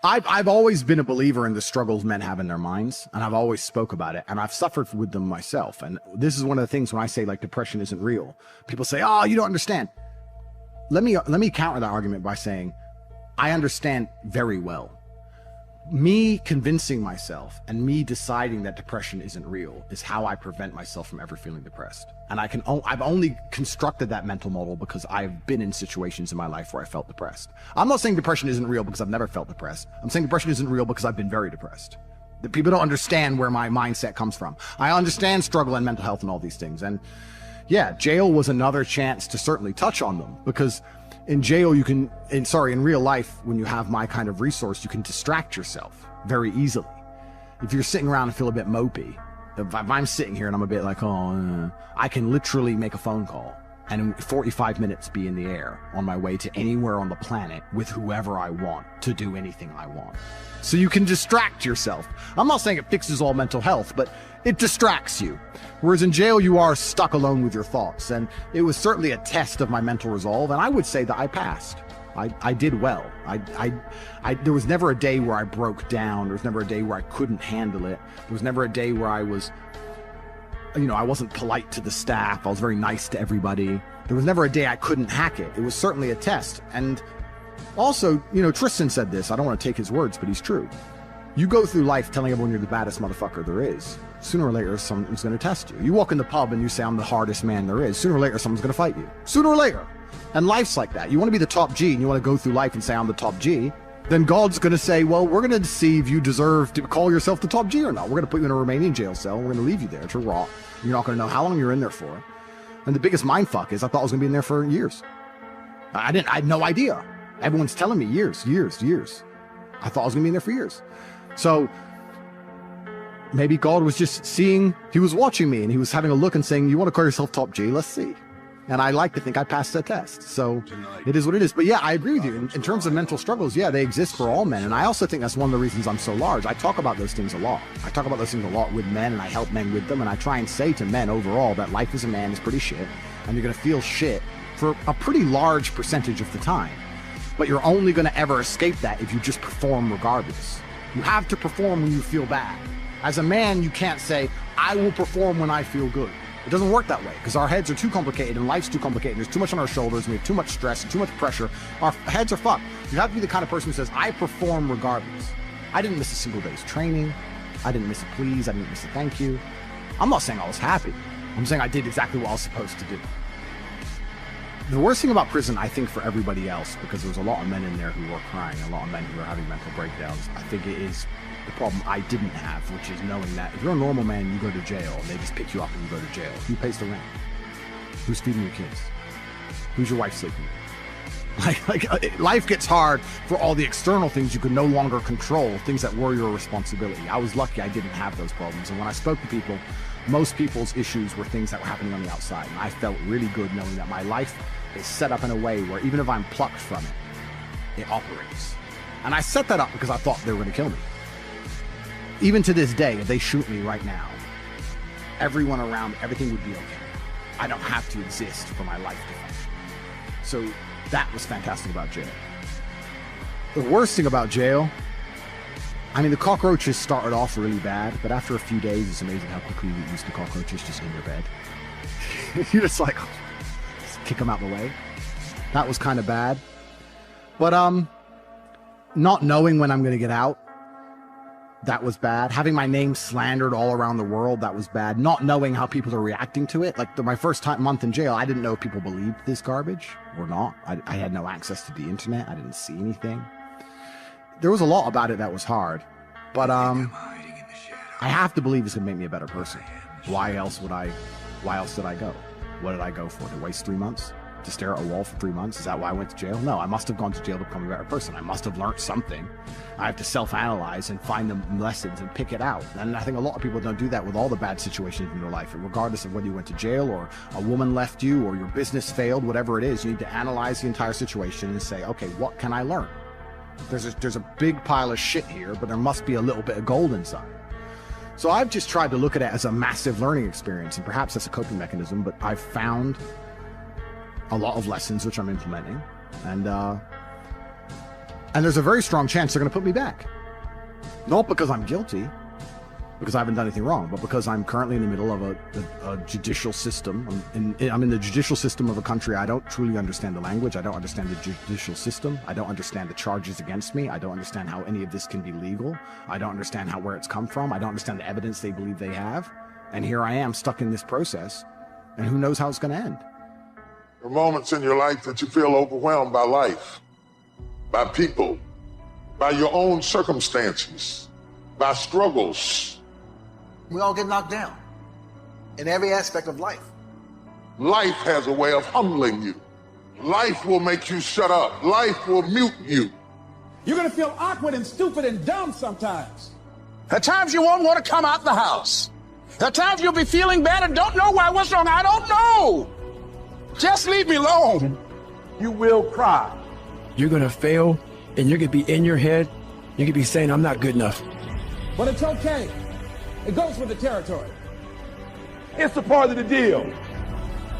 I've always been a believer in the struggles men have in their minds, and I've always spoke about it, and I've suffered with them myself. And this is one of the things when I say like depression isn't real, people say, oh, you don't understand. Let me counter that argument by saying I understand very well. Me convincing myself and me deciding that depression isn't real is how I prevent myself from ever feeling depressed. And I've only constructed that mental model because I've been in situations in my life where I felt depressed. I'm not saying depression isn't real because I've never felt depressed. I'm saying depression isn't real because I've been very depressed. That people don't understand where my mindset comes from. I understand struggle and mental health and all these things. And yeah, jail was another chance to certainly touch on them, because in jail, in real life, when you have my kind of resource, you can distract yourself very easily. If you're sitting around and feel a bit mopey, if I'm sitting here and I'm a bit like, I can literally make a phone call and in 45 minutes be in the air on my way to anywhere on the planet with whoever I want to do anything I want. So you can distract yourself. I'm not saying it fixes all mental health, but it distracts you. Whereas in jail, you are stuck alone with your thoughts. And it was certainly a test of my mental resolve. And I would say that I passed. I did well. There was never a day where I broke down. There was never a day where I couldn't handle it. There was never a day where I was, I wasn't polite to the staff. I was very nice to everybody. There was never a day I couldn't hack it. It was certainly a test. And also, Tristan said this. I don't want to take his words, but he's true. You go through life telling everyone you're the baddest motherfucker there is. Sooner or later, someone's going to test you. You walk in the pub and you say, I'm the hardest man there is. Sooner or later, someone's going to fight you. Sooner or later. And life's like that. You want to be the top G and you want to go through life and say, I'm the top G. Then God's going to say, well, we're going to see if you deserve to call yourself the top G or not. We're going to put you in a Romanian jail cell. We're going to leave you there to rot. You're not going to know how long you're in there for. And the biggest mindfuck is I thought I was going to be in there for years. I had no idea. Everyone's telling me years. I thought I was going to be in there for years. So maybe God was just seeing, he was watching me and he was having a look and saying, you want to call yourself top G? Let's see. And I like to think I passed that test. So it is what it is. But yeah, I agree with you. In terms of mental struggles, yeah, they exist for all men. And I also think that's one of the reasons I'm so large. I talk about those things a lot. I talk about those things a lot with men, and I help men with them. And I try and say to men overall that life as a man is pretty shit. And you're going to feel shit for a pretty large percentage of the time. But you're only going to ever escape that if you just perform regardless. You have to perform when you feel bad. As a man, you can't say, I will perform when I feel good. It doesn't work that way because our heads are too complicated and life's too complicated. There's too much on our shoulders and we have too much stress and too much pressure. Our heads are fucked. You have to be the kind of person who says, I perform regardless. I didn't miss a single day's training. I didn't miss a please. I didn't miss a thank you. I'm not saying I was happy. I'm saying I did exactly what I was supposed to do. The worst thing about prison, I think, for everybody else, because there was a lot of men in there who were crying, a lot of men who were having mental breakdowns, I think it is the problem I didn't have, which is knowing that if you're a normal man, you go to jail, and they just pick you up and you go to jail. Who pays the rent? Who's feeding your kids? Who's your wife sleeping with? Life gets hard for all the external things you can no longer control, things that were your responsibility. I was lucky I didn't have those problems. And when I spoke to people, most people's issues were things that were happening on the outside. And I felt really good knowing that my life is set up in a way where even if I'm plucked from it, it operates. And I set that up because I thought they were going to kill me. Even to this day, if they shoot me right now, everyone around, everything would be okay. I don't have to exist for my life to function. So that was fantastic about jail. The worst thing about jail, I mean, the cockroaches started off really bad, but after a few days, it's amazing how quickly you get used to cockroaches just in your bed. You're just like, just kick them out the way. That was kind of bad. But not knowing when I'm going to get out, that was bad. Having my name slandered all around the world, that was bad. Not knowing how people are reacting to it. Like my first month in jail, I didn't know if people believed this garbage or not. I had no access to the internet. I didn't see anything. There was a lot about it that was hard. But I have to believe it's going to make me a better person. Why else did I go? What did I go for? To waste 3 months? To stare at a wall for 3 months? Is that why I went to jail? No, I must have gone to jail to become a better person. I must have learned something. I have to self-analyze and find the lessons and pick it out. And I think a lot of people don't do that with all the bad situations in their life. regardless of whether you went to jail or a woman left you or your business failed, whatever it is, you need to analyze the entire situation and say, okay, what can I learn? There's a big pile of shit here, but there must be a little bit of gold inside. So I've just tried to look at it as a massive learning experience, and perhaps that's a coping mechanism, but I've found a lot of lessons which I'm implementing, and And there's a very strong chance they're going to put me back. Not because I'm guilty, because I haven't done anything wrong, but because I'm currently in the middle of a judicial system. I'm in the judicial system of a country. I don't truly understand the language. I don't understand the judicial system. I don't understand the charges against me. I don't understand how any of this can be legal. I don't understand where it's come from. I don't understand the evidence they believe they have. And here I am stuck in this process, and who knows how it's going to end. There are moments in your life that you feel overwhelmed by life, by people, by your own circumstances, by struggles. We all get knocked down in every aspect of life. Life has a way of humbling you. Life will make you shut up. Life will mute you. You're going to feel awkward and stupid and dumb sometimes. At times you won't want to come out the house. At times you'll be feeling bad and don't know why. What's wrong? I don't know. Just leave me alone. You will cry. You're going to fail, and you're going to be in your head. You're going to be saying, I'm not good enough. But it's okay. It goes with the territory. It's a part of the deal.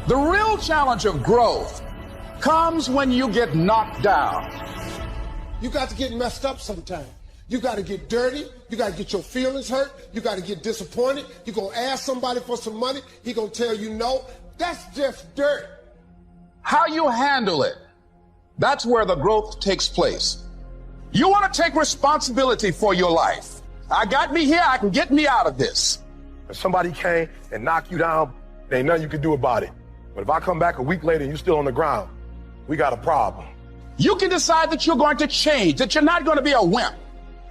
The real challenge of growth comes when you get knocked down. You got to get messed up sometime. You got to get dirty. You got to get your feelings hurt. You got to get disappointed. You're going to ask somebody for some money. He going to tell you no. That's just dirt. How you handle it, that's where the growth takes place. You want to take responsibility for your life. I got me here, I can get me out of this. If somebody came and knocked you down, there ain't nothing you can do about it. But if I come back a week later and you're still on the ground, we got a problem. You can decide that you're going to change, that you're not going to be a wimp.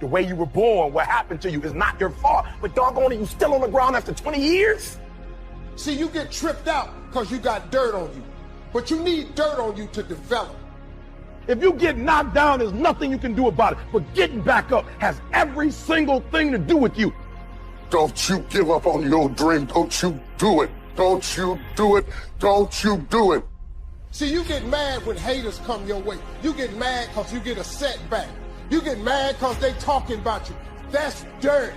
The way you were born, what happened to you is not your fault. But doggone it, you still on the ground after 20 years? See, you get tripped out because you got dirt on you. But you need dirt on you to develop. If you get knocked down, there's nothing you can do about it. But getting back up has every single thing to do with you. Don't you give up on your dream. Don't you do it. Don't you do it. Don't you do it. See, you get mad when haters come your way. You get mad because you get a setback. You get mad because they talking about you. That's dirt.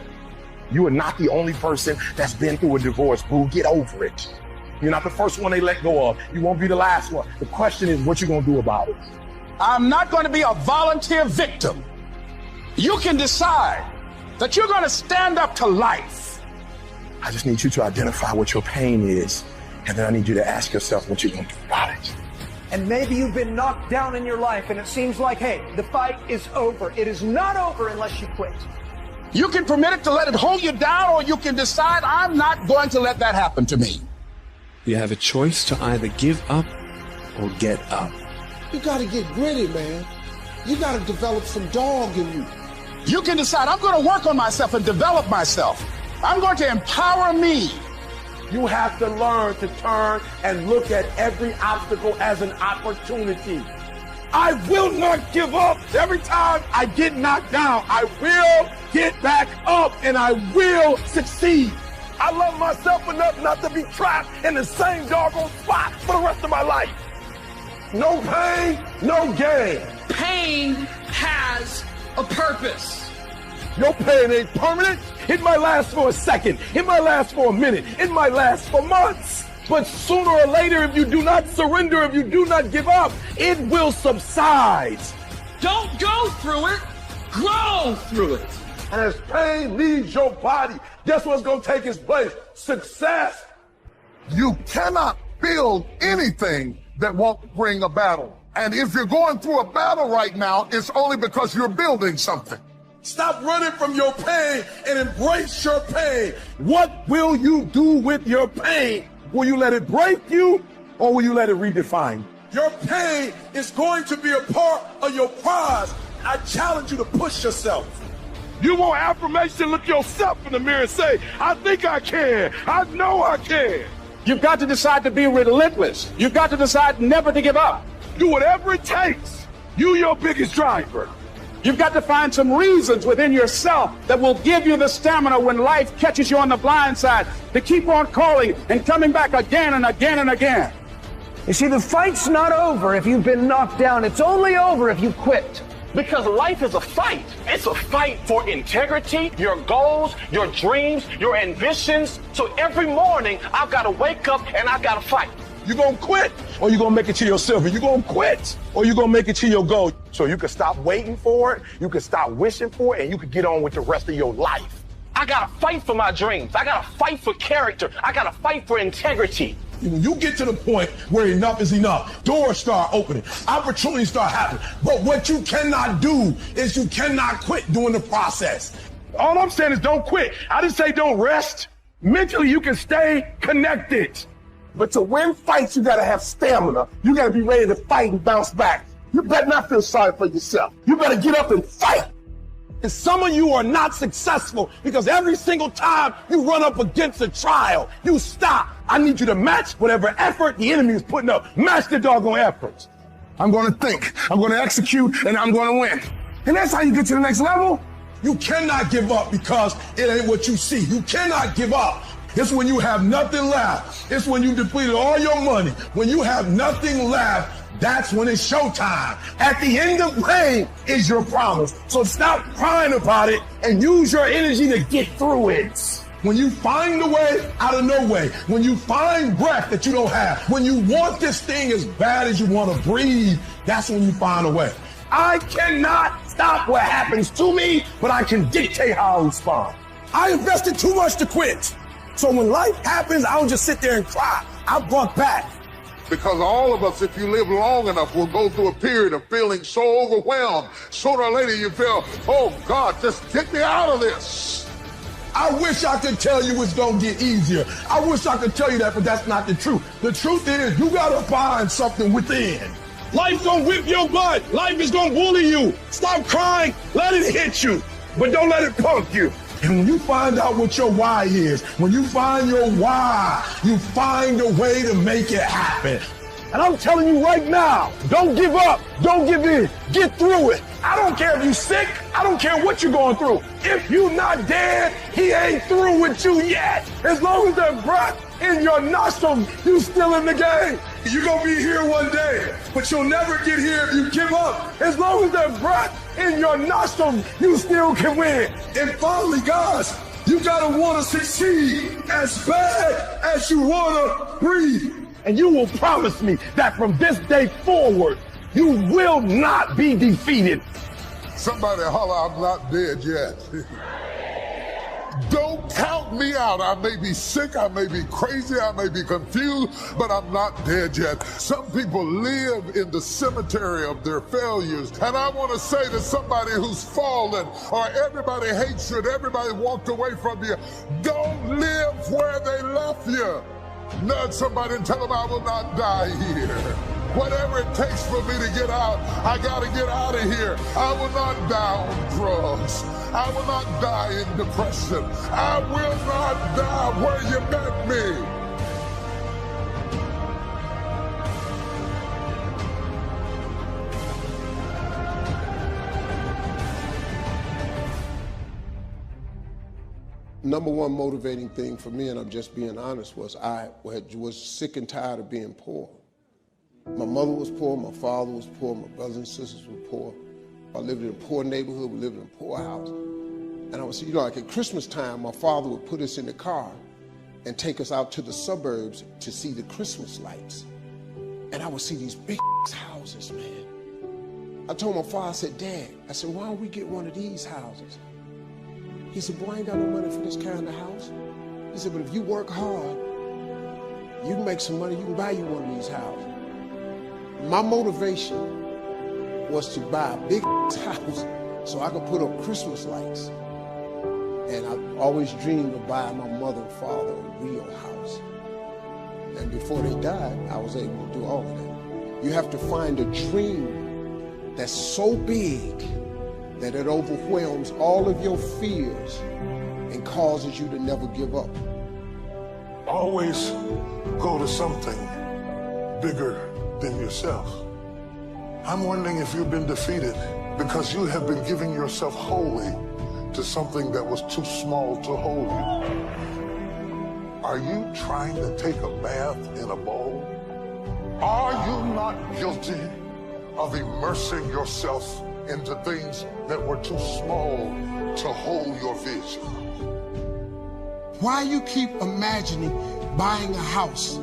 You are not the only person that's been through a divorce, boo. Get over it. You're not the first one they let go of. You won't be the last one. The question is, what you gonna do about it? I'm not going to be a volunteer victim. You can decide that you're going to stand up to life. I just need you to identify what your pain is, and then I need you to ask yourself what you're gonna do about it. And maybe you've been knocked down in your life and it seems like, hey, the fight is over. It is not over unless you quit. You can permit it to let it hold you down, or you can decide, I'm not going to let that happen to me. You have a choice to either give up or get up. You got to get gritty, man. You got to develop some dog in you. You can decide, I'm going to work on myself and develop myself. I'm going to empower me. You have to learn to turn and look at every obstacle as an opportunity. I will not give up. Every time I get knocked down, I will get back up and I will succeed. I love myself enough not to be trapped in the same doggone spot for the rest of my life. No pain, no gain. Pain has a purpose. Your pain ain't permanent. It might last for a second. It might last for a minute. It might last for months. But sooner or later, if you do not surrender, if you do not give up, it will subside. Don't go through it, grow through it. And as pain leaves your body, guess what's going to take its place? Success. You cannot build anything that won't bring a battle. And if you're going through a battle right now, it's only because you're building something. Stop running from your pain and embrace your pain. What will you do with your pain? Will you let it break you, or will you let it redefine you? Your pain is going to be a part of your prize. I challenge you to push yourself. You want affirmation? Look yourself in the mirror and say, I think I can. I know I can. You've got to decide to be relentless. You've got to decide never to give up. Do whatever it takes. You your biggest driver. You've got to find some reasons within yourself that will give you the stamina when life catches you on the blind side to keep on calling and coming back again and again and again. You see, the fight's not over if you've been knocked down. It's only over if you quit. Because life is a fight. It's a fight for integrity, your goals, your dreams, your ambitions. So every morning, I've got to wake up and I've got to fight. You gonna quit or you gonna make it to your silver? You gonna quit or you gonna make it to your gold? So you can stop waiting for it, you can stop wishing for it, and you can get on with the rest of your life. I gotta fight for my dreams. I gotta fight for character. I gotta fight for integrity. When you get to the point where enough is enough, doors start opening, opportunities start happening. But what you cannot do is you cannot quit during the process. All I'm saying is don't quit. I didn't say don't rest. Mentally, you can stay connected. But to win fights, you gotta have stamina. You gotta be ready to fight and bounce back. You better not feel sorry for yourself. You better get up and fight. And some of you are not successful because every single time you run up against a trial, you stop. I need you to match whatever effort the enemy is putting up. Match the doggone efforts. I'm gonna think, I'm gonna execute, and I'm gonna win. And that's how you get to the next level. You cannot give up because it ain't what you see. You cannot give up. It's when you have nothing left. It's when you depleted all your money. When you have nothing left, that's when it's showtime. At the end of pain is your promise. So stop crying about it and use your energy to get through it. When you find a way out of no way, when you find breath that you don't have, when you want this thing as bad as you want to breathe, that's when you find a way. I cannot stop what happens to me, but I can dictate how I respond. I invested too much to quit. So when life happens, I don't just sit there and cry. I buck back. Because all of us, if you live long enough, will go through a period of feeling so overwhelmed. Sooner or later you feel, oh God, just get me out of this. I wish I could tell you it's gonna get easier. I wish I could tell you that, but that's not the truth. The truth is you gotta find something within. Life's gonna whip your butt. Life is gonna bully you. Stop crying, let it hit you, but don't let it punk you. And when you find out what your why is, when you find your why, you find a way to make it happen. And I'm telling you right now, don't give up, don't give in, get through it. I don't care if you're sick, I don't care what you're going through. If you're not dead, he ain't through with you yet. As long as there's breath in your nostrils, you still in the game. You're gonna be here one day, but you'll never get here if you give up. As long as there's breath in your nostrils, you still can win. And finally, guys, you gotta wanna succeed as bad as you wanna breathe. And you will promise me that from this day forward, you will not be defeated. Somebody holler, I'm not dead yet. Don't count me out. I may be sick, I may be crazy, I may be confused, but I'm not dead yet. Some people live in the cemetery of their failures. And I want to say to somebody who's fallen, or everybody hates you, and everybody walked away from you, don't live where they left you. Nudge somebody and tell them I will not die here. Whatever it takes for me to get out, I gotta get out of here. I will not die on drugs. I will not die in depression. I will not die where you met me. Number one motivating thing for me, and I'm just being honest, was I was sick and tired of being poor. My mother was poor, my father was poor, my brothers and sisters were poor. I lived in a poor neighborhood, we lived in a poor house. And I was, like at Christmas time, my father would put us in the car and take us out to the suburbs to see the Christmas lights. And I would see these big houses, man. I told my father, I said, Dad, I said, why don't we get one of these houses? He said, boy, I ain't got no money for this kind of house. He said, but if you work hard, you can make some money, you can buy you one of these houses. My motivation was to buy a big house so I could put up Christmas lights. And I always dreamed of buying my mother and father a real house. And before they died, I was able to do all of that. You have to find a dream that's so big that it overwhelms all of your fears and causes you to never give up. Always go to something bigger than yourself. I'm wondering if you've been defeated because you have been giving yourself wholly to something that was too small to hold you. Are you trying to take a bath in a bowl? Are you not guilty of immersing yourself into things that were too small to hold your vision? Why you keep imagining buying a house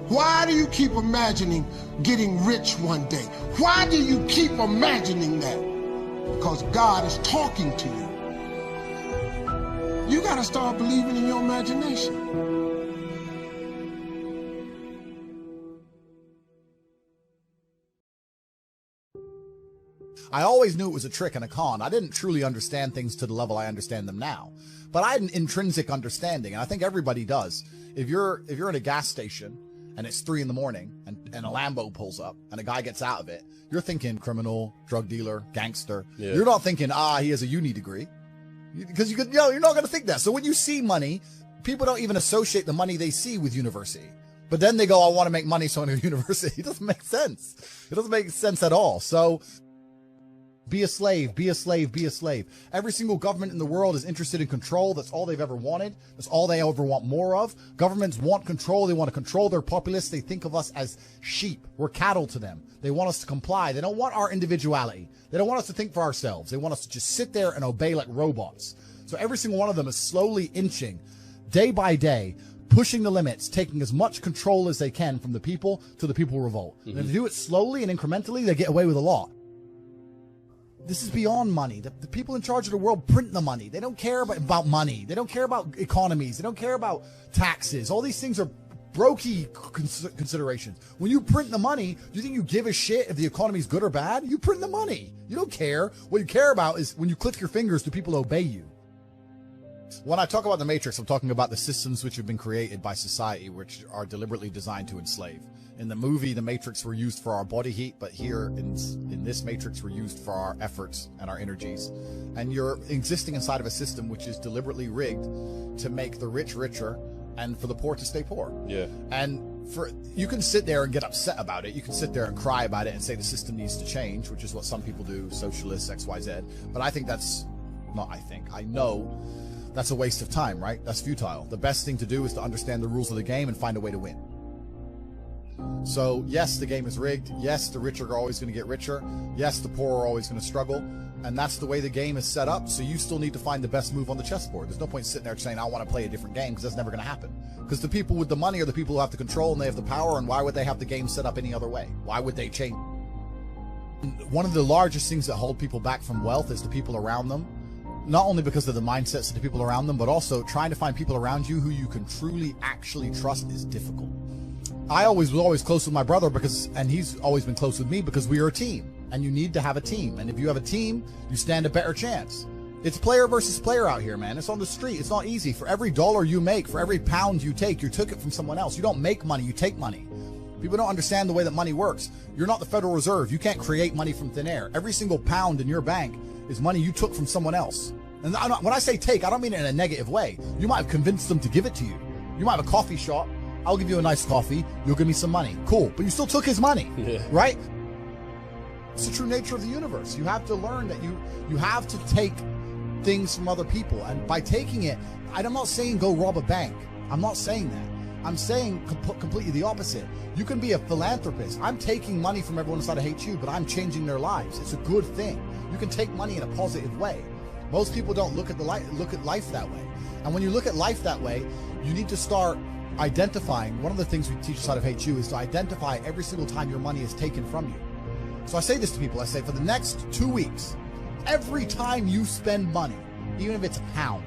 Why do you keep imagining getting rich one day? Why do you keep imagining that? Because God is talking to you. You got to start believing in your imagination. I always knew it was a trick and a con. I didn't truly understand things to the level I understand them now. But I had an intrinsic understanding, and I think everybody does. If you're at a gas station and it's 3 in the morning and a Lambo pulls up and a guy gets out of it, you're thinking criminal, drug dealer, gangster. Yeah. You're not thinking, he has a uni degree. Because you're not going to think that. So when you see money, people don't even associate the money they see with university. But then they go, I want to make money, so I go to university. It doesn't make sense. It doesn't make sense at all. So be a slave, be a slave, be a slave. Every single government in the world is interested in control. That's all they've ever wanted. That's all they ever want more of. Governments want control. They want to control their populace. They think of us as sheep. We're cattle to them. They want us to comply. They don't want our individuality. They don't want us to think for ourselves. They want us to just sit there and obey like robots. So every single one of them is slowly inching, day by day, pushing the limits, taking as much control as they can from the people to the people revolt. And if they do it slowly and incrementally, they get away with a lot. This is beyond money. The people in charge of the world print the money. They don't care about money. They don't care about economies. They don't care about taxes. All these things are brokey considerations. When you print the money, do you think you give a shit if the economy is good or bad? You print the money. You don't care. What you care about is when you click your fingers, do people obey you? When I talk about the Matrix, I'm talking about the systems which have been created by society, which are deliberately designed to enslave. In the movie, the Matrix were used for our body heat, but here in this Matrix, we're used for our efforts and our energies. And you're existing inside of a system which is deliberately rigged to make the rich richer and for the poor to stay poor. Yeah. And you can sit there and get upset about it. You can sit there and cry about it and say the system needs to change, which is what some people do, socialists, XYZ. But I think I know that's a waste of time, right? That's futile. The best thing to do is to understand the rules of the game and find a way to win. So yes, the game is rigged. Yes, the rich are always going to get richer. Yes, the poor are always going to struggle. And that's the way the game is set up. So you still need to find the best move on the chessboard. There's no point sitting there saying, I want to play a different game, because that's never going to happen. Because the people with the money are the people who have the control and they have the power. And why would they have the game set up any other way? Why would they change? One of the largest things that hold people back from wealth is the people around them. Not only because of the mindsets of the people around them, but also trying to find people around you who you can truly actually trust is difficult. I was always close with my brother and he's always been close with me because we are a team, and you need to have a team. And if you have a team, you stand a better chance. It's player versus player out here, man. It's on the street. It's not easy. For every dollar you make, for every pound you take, you took it from someone else. You don't make money, you take money. People don't understand the way that money works. You're not the Federal Reserve. You can't create money from thin air. Every single pound in your bank is money you took from someone else. And when I say take, I don't mean it in a negative way. You might have convinced them to give it to you. You might have a coffee shop. I'll give you a nice coffee. You'll give me some money. Cool. But you still took his money, right? It's the true nature of the universe. You have to learn that you have to take things from other people. And by taking it, I'm not saying go rob a bank. I'm not saying that. I'm saying completely the opposite. You can be a philanthropist. I'm taking money from everyone inside of HU, but I'm changing their lives. It's a good thing. You can take money in a positive way. Most people don't look at life that way. And when you look at life that way, you need to start identifying. One of the things we teach inside of HU is to identify every single time your money is taken from you. So I say this to people. I say, for the next 2 weeks, every time you spend money, even if it's a pound,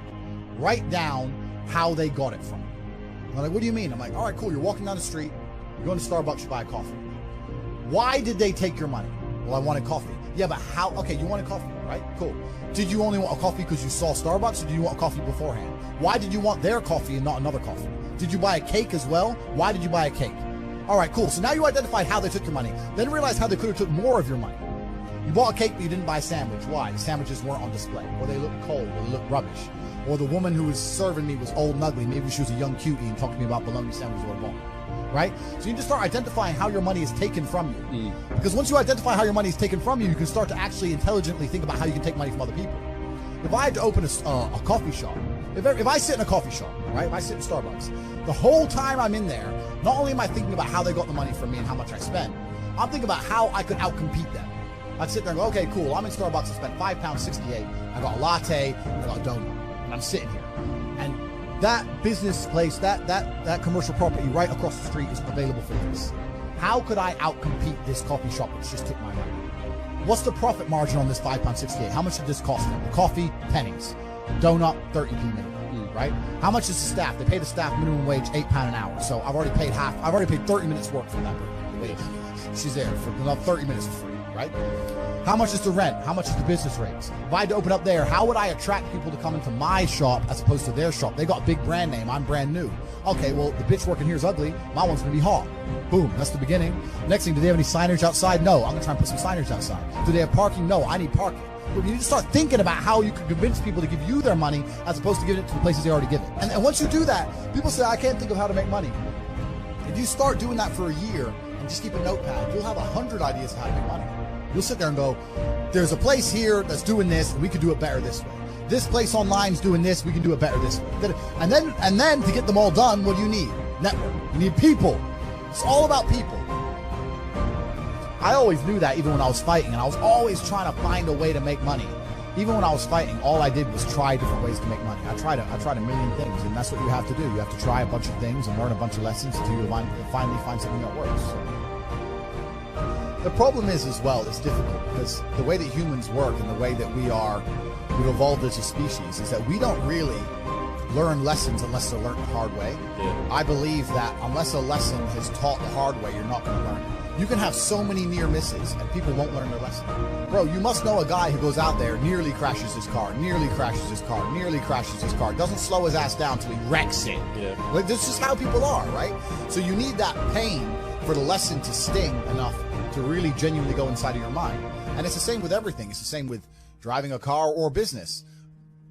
write down how they got it from you. And they're like, what do you mean? I'm like, all right, cool. You're walking down the street. You're going to Starbucks to buy a coffee. Why did they take your money? Well, I wanted coffee. Yeah, but how? Okay, you wanted coffee, right? Cool. Did you only want a coffee because you saw Starbucks, or did you want coffee beforehand? Why did you want their coffee and not another coffee? Did you buy a cake as well? Why did you buy a cake? All right, cool. So now you identified how they took your money. Then realize how they could have took more of your money. You bought a cake, but you didn't buy a sandwich. Why? The sandwiches weren't on display, or they looked cold, or they looked rubbish. Or the woman who was serving me was old and ugly. Maybe she was a young cutie and talked to me about bologna sandwiches or bought. Right? So you need to start identifying how your money is taken from you. Because once you identify how your money is taken from you, you can start to actually intelligently think about how you can take money from other people. If I had to open a coffee shop, if I sit in a coffee shop, right? If I sit in Starbucks, the whole time I'm in there, not only am I thinking about how they got the money from me and how much I spent, I'm thinking about how I could outcompete them. I'd sit there and go, okay, cool. I'm in Starbucks. I spent £5.68. I got a latte. I got a donut. And I'm sitting here. And that business place, that commercial property right across the street is available for this. How could I outcompete this coffee shop which just took my money? What's the profit margin on this £5.68? How much did this cost them? The coffee, pennies. Donut, 30p minimum, right? How much is the staff? They pay the staff minimum wage £8 an hour. So I've already paid 30 minutes work from that lady. She's there for another 30 minutes for free, right? How much is the rent? How much is the business rates? If I had to open up there, how would I attract people to come into my shop as opposed to their shop? They got a big brand name. I'm brand new. Okay, well, the bitch working here is ugly. My one's going to be hot. Boom, that's the beginning. Next thing, do they have any signage outside? No, I'm going to try and put some signage outside. Do they have parking? No, I need parking. But you need to start thinking about how you can convince people to give you their money as opposed to giving it to the places they already give it. And once you do that, people say, I can't think of how to make money. If you start doing that for a year and just keep a notepad, you'll have 100 ideas of how to make money. You'll sit there and go, there's a place here that's doing this, and we could do it better this way. This place online is doing this, we can do it better this way. And then to get them all done, what do you need? Network. You need people. It's all about people. I always knew that even when I was fighting, and I was always trying to find a way to make money. Even when I was fighting, all I did was try different ways to make money. I tried a million things, and that's what you have to do. You have to try a bunch of things and learn a bunch of lessons until you finally find something that works. The problem is as well, it's difficult because the way that humans work and the way that we've evolved as a species is that we don't really learn lessons unless they're learned the hard way. Yeah. I believe that unless a lesson is taught the hard way, you're not going to learn it. You can have so many near misses and people won't learn their lesson. Bro, you must know a guy who goes out there, nearly crashes his car, doesn't slow his ass down until he wrecks it. Yeah. Like, this is how people are, right? So you need that pain for the lesson to sting enough to really genuinely go inside of your mind. And it's the same with everything. It's the same with driving a car or business.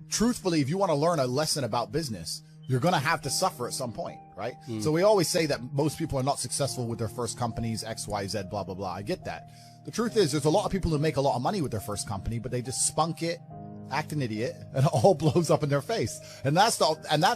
Truthfully, if you want to learn a lesson about business, you're going to have to suffer at some point, right? So we always say that most people are not successful with their first companies, X, Y, Z, blah, blah, blah. I get that. The truth is there's a lot of people who make a lot of money with their first company, but they just spunk it, act an idiot, and it all blows up in their face. And that's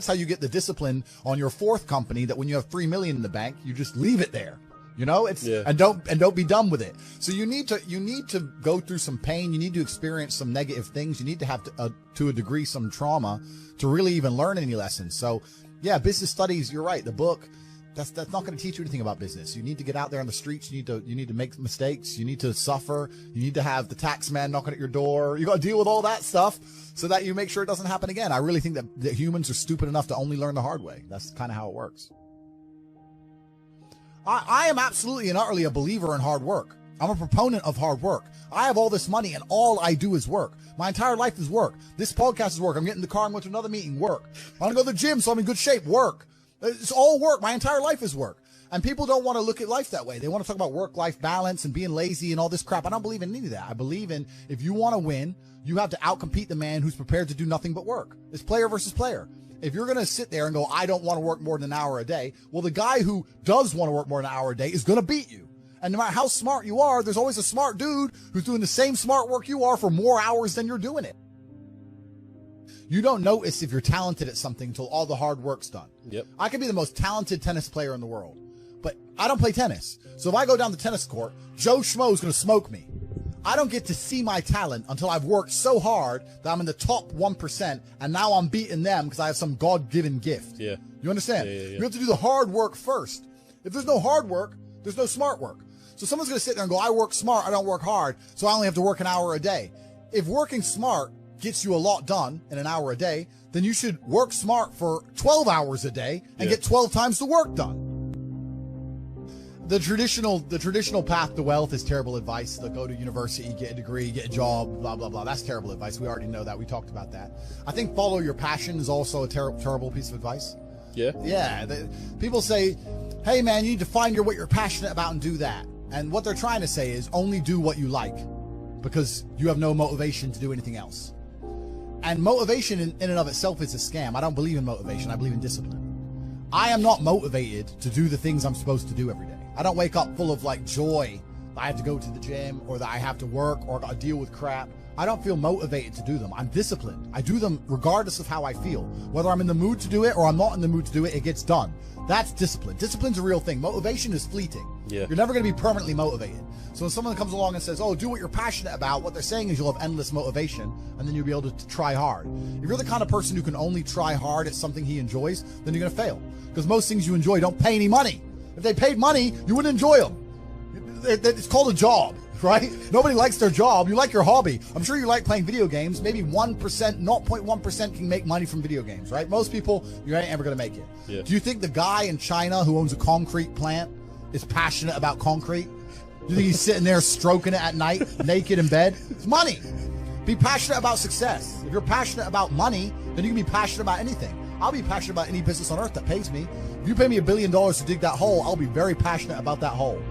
how you get the discipline on your fourth company, that when you have $3 million in the bank, you just leave it there. You know, and don't be done with it. So you need to go through some pain. You need to experience some negative things. You need to have to a degree some trauma to really even learn any lessons. So yeah, business studies, you're right. The book, that's not going to teach you anything about business. You need to get out there on the streets. You need to make mistakes. You need to suffer. You need to have the tax man knocking at your door. You got to deal with all that stuff so that you make sure it doesn't happen again. I really think that humans are stupid enough to only learn the hard way. That's kind of how it works. I am absolutely and utterly a believer in hard work. I'm a proponent of hard work. I have all this money and all I do is work. My entire life is work. This podcast is work. I'm getting in the car and going to another meeting, work. I want to go to the gym so I'm in good shape, work. It's all work. My entire life is work. And people don't want to look at life that way. They want to talk about work-life balance and being lazy and all this crap. I don't believe in any of that. I believe in, if you want to win, you have to outcompete the man who's prepared to do nothing but work. It's player versus player. If you're going to sit there and go, I don't want to work more than an hour a day, well, the guy who does want to work more than an hour a day is going to beat you. And no matter how smart you are, there's always a smart dude who's doing the same smart work you are for more hours than you're doing it. You don't notice if you're talented at something until all the hard work's done. Yep. I could be the most talented tennis player in the world, but I don't play tennis. So if I go down the tennis court, Joe Schmo is going to smoke me. I don't get to see my talent until I've worked so hard that I'm in the top 1%, and now I'm beating them because I have some God-given gift. Yeah. You understand? Yeah. You have to do the hard work first. If there's no hard work, there's no smart work. So someone's going to sit there and go, I work smart, I don't work hard, so I only have to work an hour a day. If working smart gets you a lot done in an hour a day, then you should work smart for 12 hours a day and get 12 times the work done. The traditional path to wealth is terrible advice. Like, go to university, get a degree, get a job, blah, blah, blah. That's terrible advice. We already know that. We talked about that. I think follow your passion is also a terrible piece of advice. Yeah. Yeah. People say, hey, man, you need to find what you're passionate about and do that. And what they're trying to say is only do what you like because you have no motivation to do anything else. And motivation in and of itself is a scam. I don't believe in motivation. I believe in discipline. I am not motivated to do the things I'm supposed to do every day. I don't wake up full of like joy that I have to go to the gym or that I have to work or I deal with crap. I don't feel motivated to do them. I'm disciplined. I do them regardless of how I feel. Whether I'm in the mood to do it or I'm not in the mood to do it, it gets done. That's discipline. Discipline's a real thing. Motivation is fleeting. Yeah. You're never going to be permanently motivated. So when someone comes along and says, oh, do what you're passionate about, what they're saying is you'll have endless motivation, and then you'll be able to try hard. If you're the kind of person who can only try hard at something he enjoys, then you're going to fail. Because most things you enjoy don't pay any money. If they paid money, you wouldn't enjoy them. It's called a job, right? Nobody likes their job. You like your hobby. I'm sure you like playing video games. Maybe 1%, 0.1% can make money from video games, right? Most people, you ain't ever going to make it. Yeah. Do you think the guy in China who owns a concrete plant is passionate about concrete? Do you think he's sitting there stroking it at night, naked in bed? It's money. Be passionate about success. If you're passionate about money, then you can be passionate about anything. I'll be passionate about any business on earth that pays me. If you pay me $1 billion to dig that hole, I'll be very passionate about that hole.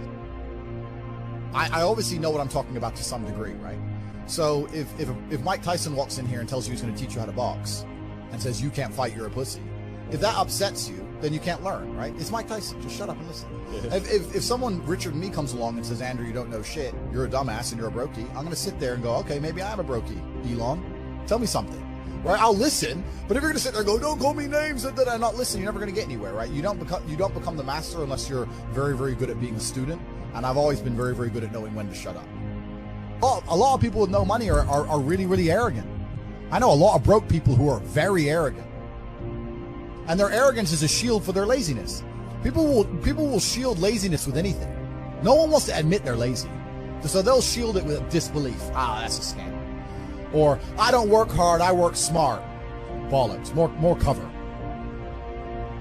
I obviously know what I'm talking about to some degree, right? So if Mike Tyson walks in here and tells you he's going to teach you how to box and says you can't fight, you're a pussy, if that upsets you, then you can't learn, right? It's Mike Tyson. Just shut up and listen. Yeah. If someone, Richard Me, comes along and says, Andrew, you don't know shit, you're a dumbass and you're a brokey, I'm going to sit there and go, okay, maybe I am a brokey, Elon. Tell me something. Right? I'll listen, but if you're going to sit there and go, don't call me names and then I'm not listening, you're never going to get anywhere, right? You don't become the master unless you're very, very good at being a student. And I've always been very, very good at knowing when to shut up. A lot of people with no money are really, really arrogant. I know a lot of broke people who are very arrogant. And their arrogance is a shield for their laziness. People will shield laziness with anything. No one wants to admit they're lazy. So they'll shield it with disbelief. Ah, that's a scam. Or, I don't work hard, I work smart. Bollocks. More cover.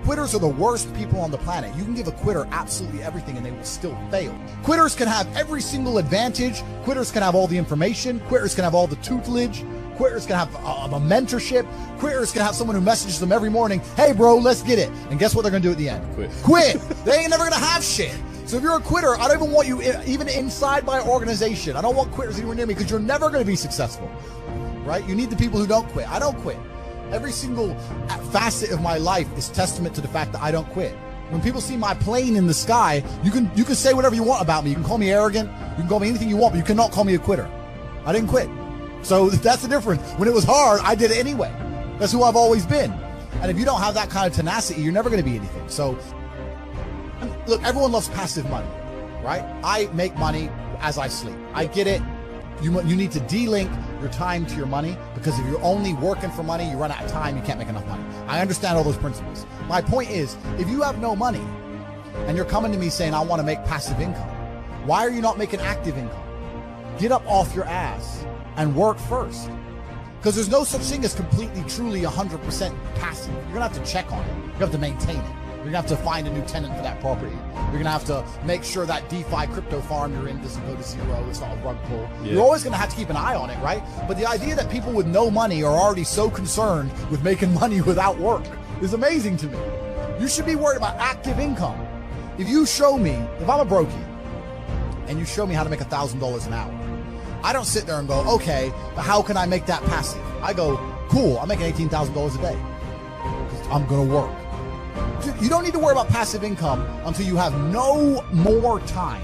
Quitters are the worst people on the planet. You can give a quitter absolutely everything and they will still fail. Quitters can have every single advantage. Quitters can have all the information. Quitters can have all the tutelage. Quitters can have a mentorship. Quitters can have someone who messages them every morning, hey bro, let's get it. And guess what they're going to do at the end? Quit. They ain't never going to have shit. So if you're a quitter, I don't even want you even inside my organization. I don't want quitters anywhere near me because you're never going to be successful. Right? You need the people who don't quit. I don't quit. Every single facet of my life is testament to the fact that I don't quit. When people see my plane in the sky, you can say whatever you want about me. You can call me arrogant. You can call me anything you want, but you cannot call me a quitter. I didn't quit. So that's the difference. When it was hard, I did it anyway. That's who I've always been. And if you don't have that kind of tenacity, you're never going to be anything. So, look, everyone loves passive money, right? I make money as I sleep. I get it. You need to de-link your time to your money, because if you're only working for money, you run out of time, you can't make enough money. I understand all those principles. My point is, if you have no money and you're coming to me saying, I want to make passive income, why are you not making active income? Get up off your ass and work first. Because there's no such thing as completely, truly 100% passive. You're going to have to check on it. You have to maintain it. You're going to have to find a new tenant for that property. You're going to have to make sure that DeFi crypto farm you're in doesn't go to zero. It's not a rug pull. Yeah. You're always going to have to keep an eye on it, right? But the idea that people with no money are already so concerned with making money without work is amazing to me. You should be worried about active income. If you show me, if I'm a brokey, and you show me how to make $1,000 an hour, I don't sit there and go, okay, but how can I make that passive? I go, cool, I'm making $18,000 a day. I'm going to work. You don't need to worry about passive income until you have no more time.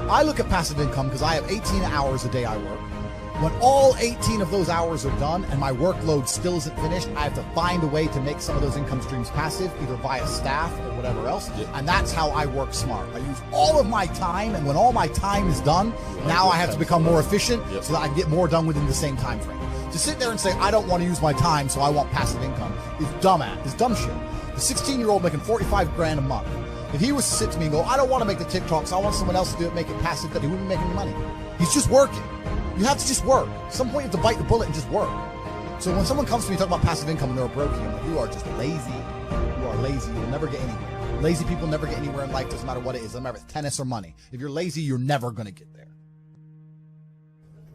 I look at passive income because I have 18 hours a day I work. When all 18 of those hours are done and my workload still isn't finished, I have to find a way to make some of those income streams passive, either via staff or whatever else. And that's how I work smart. I use all of my time, and when all my time is done, now I have to become more efficient so that I can get more done within the same time frame. To sit there and say, I don't want to use my time, so I want passive income, is dumb shit. The 16-year-old making 45 grand a month, if he was to sit to me and go, I don't want to make the TikToks, I want someone else to do it, make it passive, that he wouldn't make any money. He's just working. You have to just work. At some point you have to bite the bullet and just work. So when someone comes to me talking about passive income and they're a brokey, I'm like, you are just lazy. You are lazy. You'll never get anywhere. Lazy people never get anywhere in life, doesn't matter what it is. Doesn't matter if it's tennis or money. If you're lazy, you're never going to get there.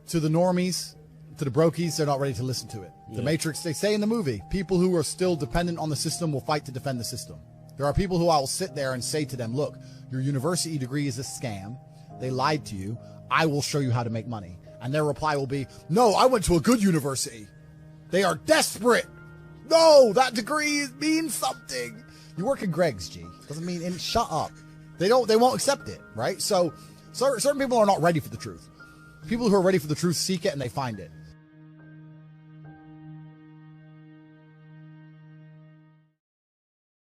To the normies, to the brokies, they're not ready to listen to it. The Matrix, they say in the movie, people who are still dependent on the system will fight to defend the system. There are people who I will sit there and say to them, look, your university degree is a scam. They lied to you. I will show you how to make money. And their reply will be, no, I went to a good university. They are desperate. No, that degree means something. You work in Greg's, G. Doesn't mean, and shut up. They won't accept it, right? So certain people are not ready for the truth. People who are ready for the truth seek it and they find it.